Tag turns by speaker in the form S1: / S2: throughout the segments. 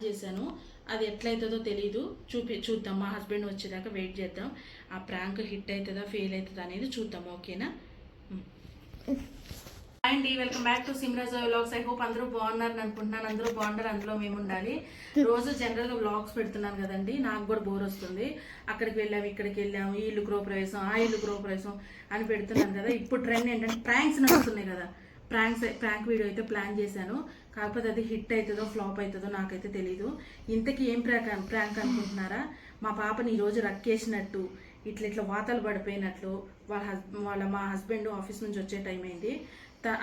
S1: చేశాను. అది ఎట్లయితుందో తెలీదు, చూద్దాం. మా హస్బెండ్ వచ్చేదాకా వెయిట్ చేద్దాం. ఆ ప్రాంక్ హిట్ అవుతుందా ఫెయిల్ అవుతుందా అనేది చూద్దాం. ఓకేనా అండి, welcome back to Simraj vlogs. I hope అందరూ బాగున్నారని అనుకుంటున్నాను. అందరూ బాగుంటారు, అందులో మేము ఉండాలి. రోజు జనరల్గా వ్లాగ్స్ పెడుతున్నాను కదండి, నాకు కూడా బోర్ వస్తుంది. అక్కడికి వెళ్ళాము, ఇక్కడికి వెళ్ళాము, ఈ ఇల్లు గృహప్రవేశం, ఆ ఇల్లు గృహప్రవేశం అని పెడుతున్నాను కదా. ఇప్పుడు ట్రెండ్ ఏంటంటే ప్రాంక్స్ నడుస్తున్నాయి కదా. ప్రాంక్ వీడియో అయితే ప్లాన్ చేశాను. కాకపోతే అది హిట్ అవుతుందో ఫ్లాప్ అవుతుందో నాకైతే తెలీదు. ఇంతకీ ఏం ప్రాంక్ అనుకుంటున్నారా? మా పాపని ఈరోజు రక్కేసినట్టు, ఇట్లా వాతలు పడిపోయినట్లు, మా హస్బెండ్ ఆఫీస్ నుంచి వచ్చే టైం అయింది.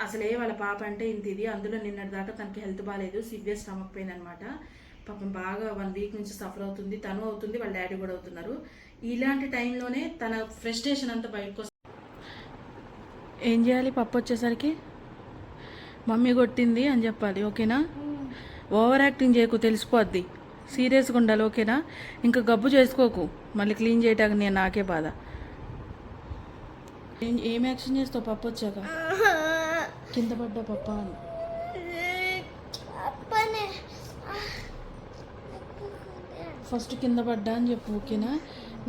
S1: అసలే వాళ్ళ పాప అంటే ఇంత ఇది. అందులో నిన్నటి దాకా తనకి హెల్త్ బాగాలేదు, సివియర్ స్టమక్ పెయిన్ అనమాట. పాపం బాగా 1 వీక్ నుంచి సఫర్ అవుతుంది. తను అవుతుంది, వాళ్ళ డాడీ కూడా అవుతున్నారు. ఇలాంటి టైంలోనే తన ఫ్రస్ట్రేషన్ అంతా బయటకు వస్తుంది. ఏం చేయాలి? పప్పు వచ్చేసరికి మమ్మీ కొట్టింది అని చెప్పాలి. ఓకేనా? ఓవర్ యాక్టింగ్ చేయకు, తెలిసిపోద్ది. సీరియస్గా ఉండాలి. ఓకేనా? ఇంకా గబ్బు చేసుకోకు, మళ్ళీ క్లీన్ చేయటానికి నేను నాకే బాధ. ఏం యాక్షన్ చేస్తావు పప్పు వచ్చాక? కింద పడ్డా పప్ప అని ఫస్ట్ కింద పడ్డా అని చెప్పు. ఓకేనా?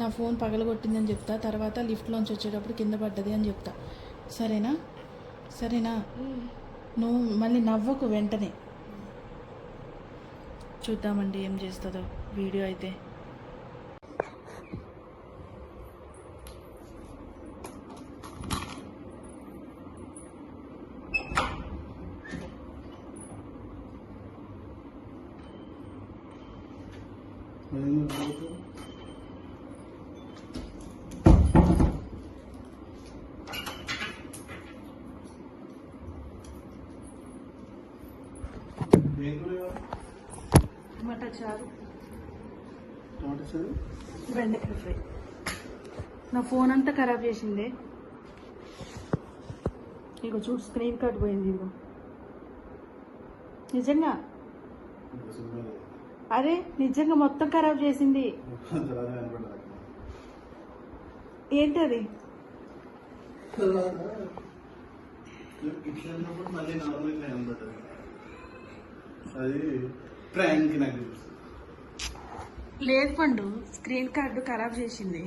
S1: నా ఫోన్ పగలగొట్టిందని చెప్తా, తర్వాత లిఫ్ట్లోంచి వచ్చేటప్పుడు కింద పడ్డది అని చెప్తా. సరేనా? సరేనా? నువ్వు మళ్ళీ నవ్వకు వెంటనే. చూద్దామండి ఏం చేస్తుందో వీడియో అయితే. టమాటా చారు, బెండకాయ ఫ్రై. నా ఫోన్ అంతా ఖరాబ్ చేసిందే. ఇగో చూడు, స్క్రీన్ కార్డ్ పోయింది. ఇగో నిజంగా, అరే నిజంగా మొత్తం ఖరాబ్ చేసింది. ఏంటది? లేదు పండు, స్క్రీన్ కార్డు ఖరాబ్ చేసింది.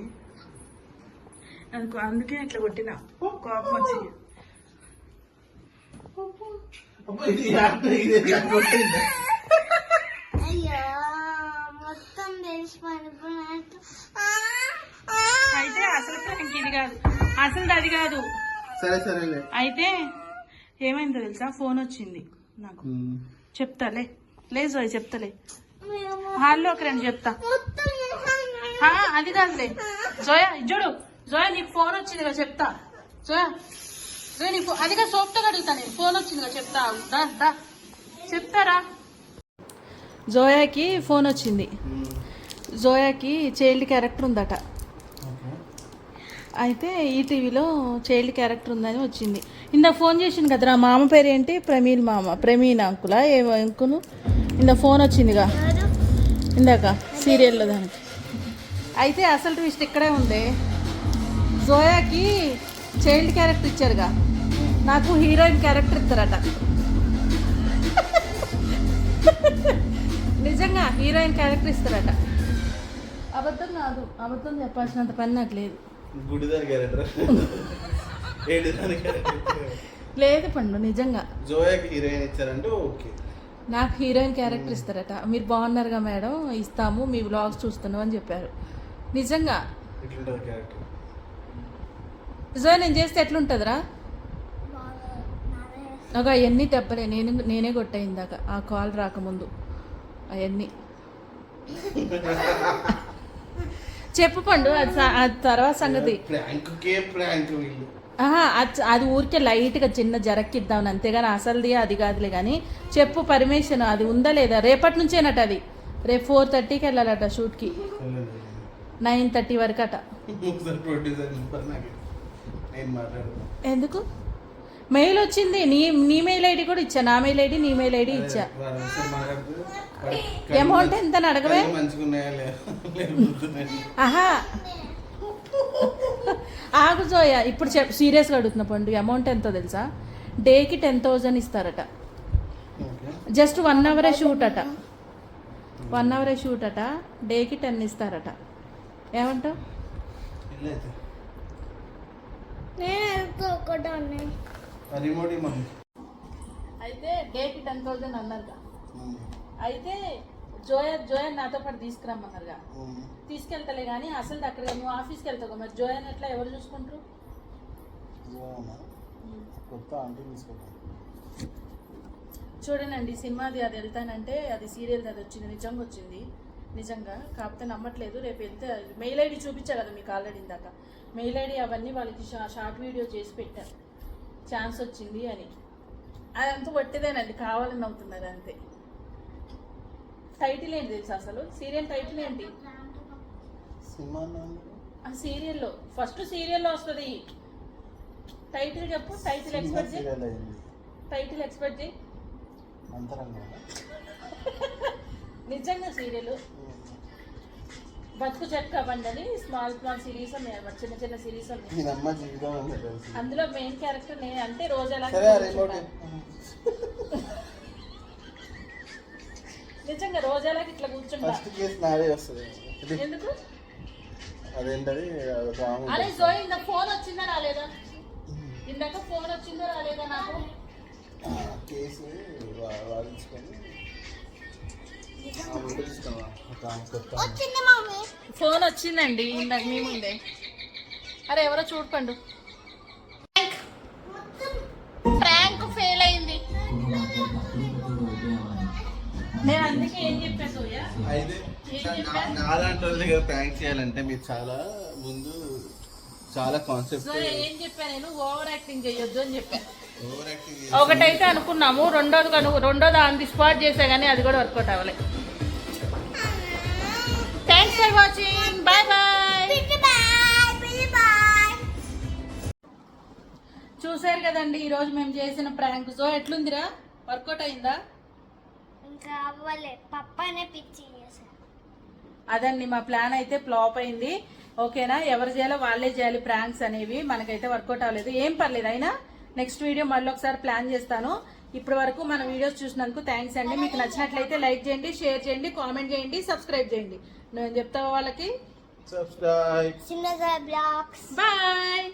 S1: అందుకే ఇట్లా కొట్టినా, కోపం వచ్చి. అయితే అసలు ఇది కాదు, అసలు అది కాదు.
S2: సరే సరే.
S1: అయితే ఏమైందో తెలుసా? ఫోన్ వచ్చింది నాకు. చెప్తాలే, లేదు చెప్తాలే. హాల్లోకి రండి చెప్తా. అది కాదులే జోయా, చూడు జోయా, నీకు ఫోన్ వచ్చింది కదా చెప్తా. జోయా, నీకు అదిగా సోప్తో అడుగుతా. నేను ఫోన్ వచ్చింది కదా చెప్తా. చెప్తారా? జోయాకి ఫోన్ వచ్చింది. జోయాకి చైల్డ్ క్యారెక్టర్ ఉందట. అయితే ఈటీవీలో చైల్డ్ క్యారెక్టర్ ఉందని వచ్చింది. ఇందాక ఫోన్ చేసింది కదరా, మామ పేరు ఏంటి? ప్రమీణ అంకులా ఏమో అంకులు. ఇందాక ఫోన్ వచ్చిందిగా ఇందాక సీరియల్లో దానికి. అయితే అసలు ట్విస్ట్ ఇక్కడే ఉంది. జోయాకి చైల్డ్ క్యారెక్టర్ ఇచ్చారుగా, నాకు హీరోయిన్ క్యారెక్టర్ ఇస్తారట. నిజంగా హీరోయిన్ క్యారెక్టర్ ఇస్తారట. అబద్ధం కాదు, అబద్ధం చెప్పాల్సినంత పని నాకు లేదు. లేదు పండు, నిజంగా
S2: జోయాకి హీరోయిన్ ఇచ్చారంటే ఓకే.
S1: నాకు హీరోయిన్ క్యారెక్టర్ ఇస్తారట. మీరు బాగున్నారుగా మేడం, ఇస్తాము, మీ వ్లాగ్స్ చూస్తున్నాం అని చెప్పారు. నిజంగా జోయా నేను చేస్తే ఎట్లుంటుందిరా? ఒక అవన్నీ దెబ్బలే, నేనే కొట్టా ఇందాక ఆ కాల్ రాకముందు. అవన్నీ చెప్పు పండు, అది తర్వాత సంగతి. అది ఊరికే లైట్గా చిన్న జరక్కిద్దామని, అంతేగాని అసలుది అది కాదులే. కానీ చెప్పు, పర్మిషన్ అది ఉందా లేదా? రేపటి నుంచేనట అది. రేపు 4:30కి వెళ్ళాలట షూట్కి, 9:30 వరకు అట. ఎందుకు? మెయిల్ వచ్చింది. నీ మెయిల్ ఐడి కూడా ఇచ్చా, నా మెయిల్ ఐడి, నీ మెయిల్ ఐడి ఇచ్చా. అమౌంట్ ఎంత అని అడగవే? ఆహా ఆగు జోయా, ఇప్పుడు సీరియస్గా అడుగుతున్నా పండు. అమౌంట్ ఎంతో తెలుసా? డేకి 10,000 ఇస్తారట. జస్ట్ 1 అవరే షూట్ అట. 1 అవరే షూట్ అట, డేకి 10 ఇస్తారట. ఏమంటావు?
S2: ఇల్లైతే
S3: నేను ఒకటి
S2: రిమోట్ ఇమ్మను.
S1: అయితే డేకి 10,000 అన్నారుగా. అయితే జోయన్ నాతో పాటు తీసుకురమ్మన్నారుగా. తీసుకెళ్తలే కానీ అసలు అక్కడ నువ్వు ఆఫీస్కి వెళ్తావు మరి జోయన్ ఎట్లా ఎవరు చూసుకుంటారు?
S2: కొత్త ఆంటీ తీసుకుంటాను.
S1: చూడనండి సినిమాది అది వెళ్తానంటే అది సీరియల్ అది వచ్చింది, నిజంగా వచ్చింది, నిజంగా. కాకపోతే నమ్మట్లేదు. రేపు వెళ్తే మెయిల్ ఐడి చూపించా కదా మీకు ఆల్రెడీ ఇందాక. మెయిల్ ఐడి అవన్నీ వాళ్ళకి షార్ట్ వీడియో చేసి పెట్టారు, ఛాన్స్ వచ్చింది అని. అదంతా పట్టిదేనండి, కావాలని అవుతున్నారు అంతే. టైటిల్ ఏంటి తెలుసు అసలు? సీరియల్ టైటిల్ ఏంటి?
S2: సినిమా
S1: ఆ సీరియల్లో ఫస్ట్ సీరియల్లో వస్తుంది టైటిల్. చెప్పు టైటిల్ ఎక్స్పెక్ట్ చేయి, టైటిల్ ఎక్స్పెక్ట్ చేయి. నిజంగా సీరియల్ బతుకు చెక్క బండి స్మాల్ సిరీస్ ఉన్నాయి, చిన్న చిన్న సిరీస్ ఉన్నాయి. అందులో మెయిన్ క్యారెక్టర్ నేను, అంటే రోజు ఎలా నిజంగా రోజు ఎలా ఇట్లా కూర్చుంటా. ఎందుకు అరే జోయ్ ఇందాక ఫోన్ వచ్చిందా రాలేదా? ఇందాక ఫోన్ వచ్చిందో రాలేదా నాకు? ఫోన్ వచ్చిందండి ఇందాక మీ ముందే. అరే ఎవరో చూడకండు. ప్రాంక్ ఫెయిల్ అయింది. నేను అందుకే ఏం చెప్పాను సోయా,
S2: నాలాంటి వాళ్ళ దగ్గర ప్రాంక్ చేయాలంటే మీరు చాలా ముందు చాలా కాన్సెప్ట్.
S1: ఏం చెప్పాను నేను? ఓవర్ యాక్టింగ్ చేయొద్దు అని చెప్పాను.
S2: ఓవర్ యాక్టింగ్
S1: ఒకటైతే అనుకున్నాము, రెండోది ఆన్ ది స్పాట్ చేసా కానీ అది కూడా వర్కౌట్ అవ్వలే. Thanks for watching, bye bye. చూసారు కదండి ఈరోజు మేము చేసిన ప్రాంక్. సో ఎట్లుందిరా, వర్కౌట్ అయిందా?
S3: ఇంకా అవ్వలే, పప్పానే పిచ్చి చేశారు.
S1: అదండి మా ప్లాన్ అయితే ఫ్లాప్ అయింది. ఓకేనా, ఎవరు చేయాలో వాళ్ళే చేయాలి ప్రాంక్స్ అనేవి. మనకైతే వర్కౌట్ అవ్వలేదు, ఏం పర్లేదు. అయినా నెక్స్ట్ వీడియో మళ్ళీ ఒకసారి ప్లాన్ చేస్తాను. ఇప్పటి వరకు మన వీడియోస్ చూసినందుకు థ్యాంక్స్ అండి. మీకు నచ్చినట్లయితే లైక్ చేయండి, షేర్ చేయండి, కామెంట్ చేయండి, సబ్స్క్రైబ్ చేయండి. నువ్వు చెప్తావా వాళ్ళకి?
S2: సబ్స్క్రైబ్.
S3: చిన్నగా బ్లాగ్స్.
S1: బాయ్.